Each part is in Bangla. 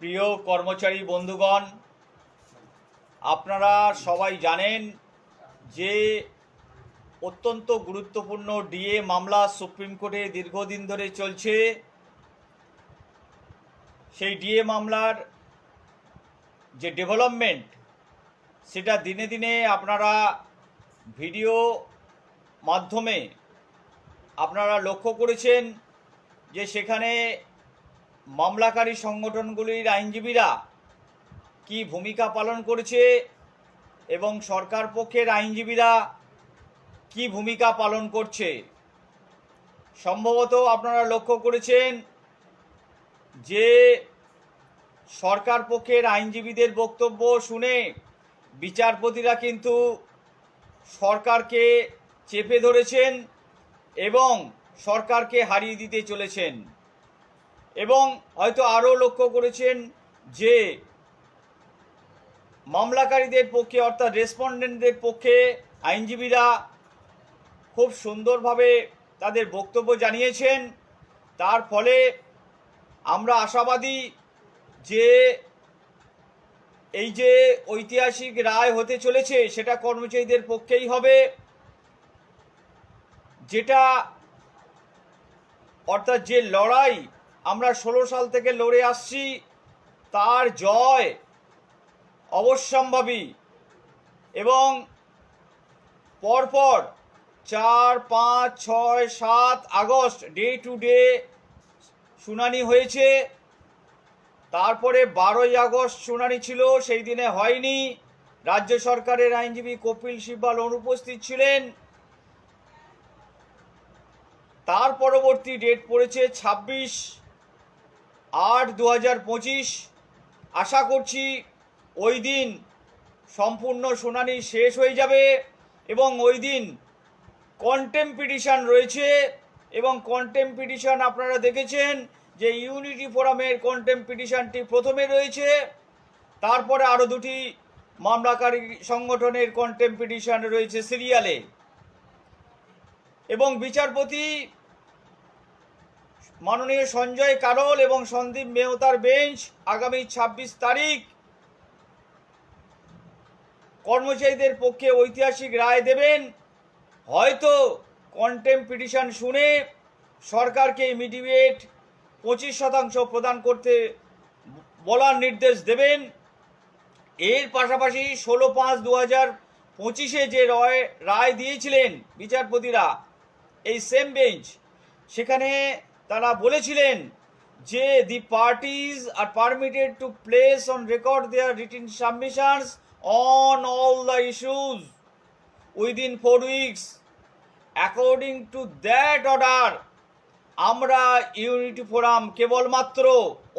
প্রিয় কর্মচারী বন্ধুগণ, আপনারা সবাই জানেন যে অত্যন্ত গুরুত্বপূর্ণ ডিএ মামলা সুপ্রিম কোর্টে দীর্ঘদিন ধরে চলছে। সেই ডিএ মামলার যে ডেভেলপমেন্ট সেটা দিনে দিনে আপনারা ভিডিও মাধ্যমে আপনারা লক্ষ্য করেছেন যে সেখানে মামলাকারী সংগঠনগুলির আইনজীবীরা কি ভূমিকা পালন করেছে এবং সরকার পক্ষের আইনজীবীরা কি ভূমিকা পালন করছে। সম্ভবত আপনারা লক্ষ্য করেছেন যে সরকার পক্ষের আইনজীবীদের বক্তব্য শুনে বিচারপতিরা কিন্তু সরকারকে চেপে ধরেছেন এবং সরকারকে হারিয়ে দিতে চলেছেন। এবং হয়তো আরও লক্ষ্য করেছেন যে মামলাকারীদের পক্ষে অর্থাৎ রেসপন্ডেন্টদের পক্ষে আইনজীবীরা খুব সুন্দরভাবে তাদের বক্তব্য জানিয়েছেন। তার ফলে আমরা আশাবাদী যে এই যে ঐতিহাসিক রায় হতে চলেছে সেটা কর্মচারীদের পক্ষেই হবে, যেটা অর্থাৎ যে লড়াই আমরা 16 সাল থেকে লড়ে আসছি তার জয় অবশ্যম্ভাবী। এবং পরপর 4, 5, 6, 7 আগস্ট ডে টু ডে শুনানি হয়েছে। তারপরে 12ই আগস্ট শুনানি ছিল, সেই দিনে হয়নি। রাজ্য সরকারের আইনজীবী কপিল সিব্বাল অনুপস্থিত ছিলেন। তার পরবর্তী ডেট পড়েছে 26/8/2025। আশা করছি ওই দিন সম্পূর্ণ শুনানি শেষ হয়ে যাবে এবং ওই দিন কন্টেম্প পিটিশন রয়েছে। এবং কন্টেম্প পিটিশন আপনারা দেখেছেন যে ইউনিটি ফোরামের কন্টেম্প পিটিশনটি প্রথমে রয়েছে, তারপরে আরও দুটি মামলাকারী সংগঠনের কন্টেম্প পিটিশন রয়েছে সিরিয়ালে। এবং বিচারপতি মাননীয় সঞ্জয় কারোল এবং সন্দীপ মেহতার বেঞ্চ আগামী 26 তারিখ কর্মচারীদের পক্ষে ঐতিহাসিক রায় দেবেন। হয়তো কন্টেম্প পিটিশন শুনে সরকারকে ইমিডিয়েট 25% প্রদান করতে বলার নির্দেশ দেবেন। এর পাশাপাশি 16/5/2025 যে রায় দিয়েছিলেন বিচারপতিরা এই সেম বেঞ্চ, সেখানে তারা বলেছিলেন যে the parties are permitted to place on record their written submissions on all the issues within 4 weeks according to that order. আমরা ইউনিটি ফোরাম কেবলমাত্র,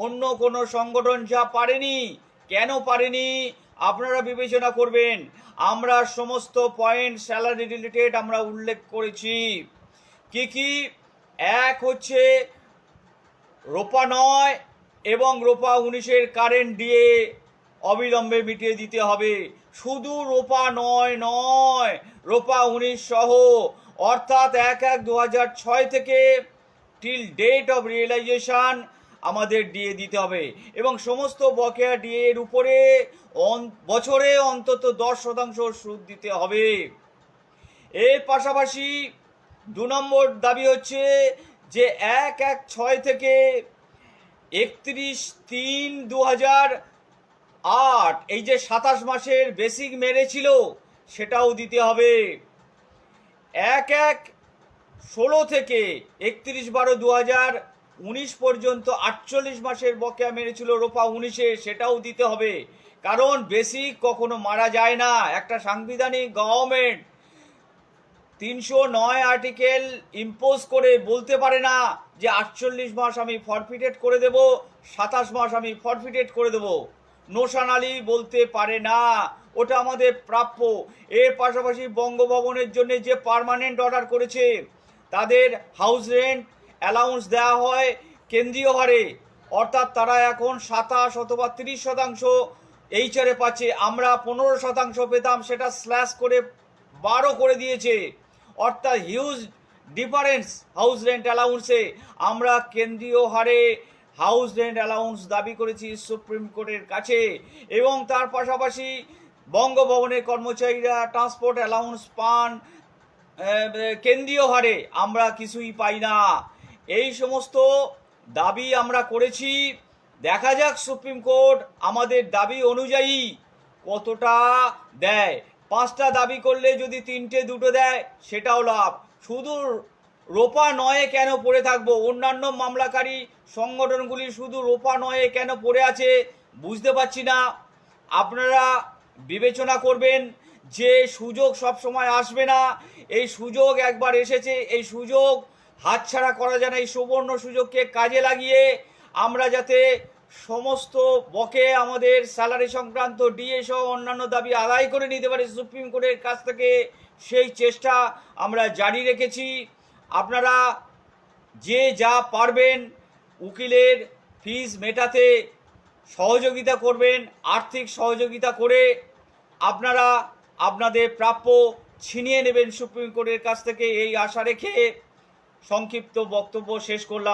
অন্য কোনো সংগঠন যা পারেনি, কেন পারেনি আপনারা বিবেচনা করবেন। আমরা সমস্ত পয়েন্ট স্যালারি রিলেটেড আমরা উল্লেখ করেছি। কি এক হচ্ছে রোপা 9 এবং রোপা 19-এর কারেন্ট ডিএ অবিলম্বে মিটিয়ে দিতে হবে। শুধু রোপা 9 নয়, রোপা 19 সহ, অর্থাৎ 1/1/2006 থেকে টিল ডেট অফ রিয়েলাইজেশন আমাদের ডিএ দিতে হবে। এবং সমস্ত বকেয়া ডিএ এর উপরে বছরে অন্তত 10% সুদ দিতে হবে। এর পাশাপাশি 2 নম্বর দাবি হচ্ছে যে 1/1/6 থেকে 31/3/2008 এই যে 27 মাসের বেসিক মেরেছিল সেটাও দিতে হবে। 1/1/16 থেকে 31/12/2019 পর্যন্ত 48 মাসের বকেয়া মেরেছিল রোপা 19-এ, সেটাও দিতে হবে। কারণ বেসিক কখনো মারা যায় না। একটা সাংবিধানিক গভর্নমেন্ট 309 আর্টিকেল ইম্পোজ করে বলতে পারে না যে 48 মাস আমি ফরফিটেড করে দেব, 27 মাস আমি ফরফিটেড করে দেব। নোশানালি বলতে পারে না, ওটা আমাদের প্রাপ্য। এর পাশাপাশি বঙ্গভবনের জন্য যে পার্মানেন্ট অর্ডার করেছে তাদের হাউস রেন্ট অ্যালাউন্স দেওয়া হয় কেন্দ্রীয় হারে, অর্থাৎ তারা এখন 27 অথবা 30% এইচআরে পাচ্ছে। আমরা 15% পেতাম, সেটা স্ল্যাশ করে 12 করে দিয়েছে। অর্থাৎ হিউজ ডিফারেন্স হাউস রেন্ট অ্যালাউন্সে। আমরা কেন্দ্রীয় হারে হাউস রেন্ট অ্যালাউন্স দাবি করেছি সুপ্রিম কোর্টের কাছে, এবং তার পাশাপাশি বঙ্গভবনের কর্মচারীরা ট্রান্সপোর্ট অ্যালাউন্স পান কেন্দ্রীয় হারে, আমরা কিছুই পাই না। এই সমস্ত দাবি আমরা করেছি। দেখা যাক সুপ্রিম কোর্ট আমাদের দাবি অনুযায়ী কতটা দেয়। 5টা দাবি করলে যদি 3টে 2টো দেয় সেটাও লাভ। শুধু রোপা নয়ে কেন পড়ে থাকবো? অন্যান্য মামলাকারী সংগঠনগুলি শুধু রোপা নয়ে কেন পড়ে আছে বুঝতে পারছি না। আপনারা বিবেচনা করবেন যে সুযোগ সব সময় আসবে না, এই সুযোগ একবার এসেছে, এই সুযোগ হাতছাড়া করা যায় না। এই সুবর্ণ সুযোগকে কাজে লাগিয়ে আমরা যাতে সমস্ত বকে আমাদের স্যালারি সংক্রান্ত ডিএ সহ অন্যান্য দাবি আদায় করে নিতে পারি সুপ্রিম কোর্টের কাছ থেকে, সেই চেষ্টা আমরা জারি রেখেছি। আপনারা যে যা পারবেন উকিলের ফিস মেটাতে সহযোগিতা করবেন, আর্থিক সহযোগিতা করে আপনারা আপনাদের প্রাপ্য ছিনিয়ে নেবেন সুপ্রিম কোর্টের কাছ থেকে, এই আশা রেখে সংক্ষিপ্ত বক্তব্য শেষ করলাম।